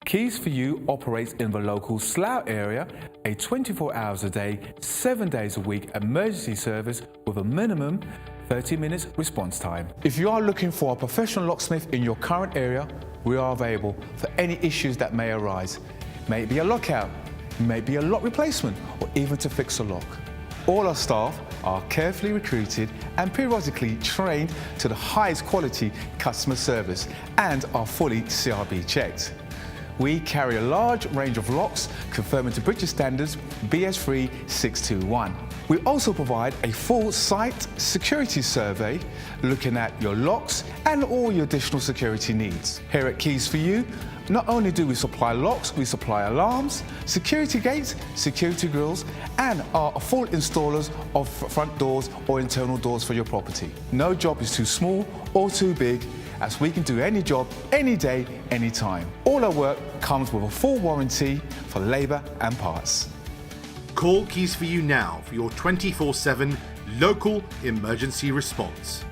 Keys for You operates in the local Slough area, a 24 hours a day, 7 days a week emergency service with a minimum 30 minutes response time. If you are looking for a professional locksmith in your current area, we are available for any issues that may arise. May it be a lockout, may it be a lock replacement, or even to fix a lock. All our staff are carefully recruited and periodically trained to the highest quality customer service and are fully CRB checked. We carry a large range of locks conforming to British standards BS3 621. We also provide a full site security survey looking at your locks and all your additional security needs. Here at Keys for You, not only do we supply locks, we supply alarms, security gates, security grills, and are full installers of front doors or internal doors for your property. No job is too small or too big, as we can do any job, any day, any time. All our work comes with a full warranty for labour and parts. Call Keys for You now for your 24/7 local emergency response.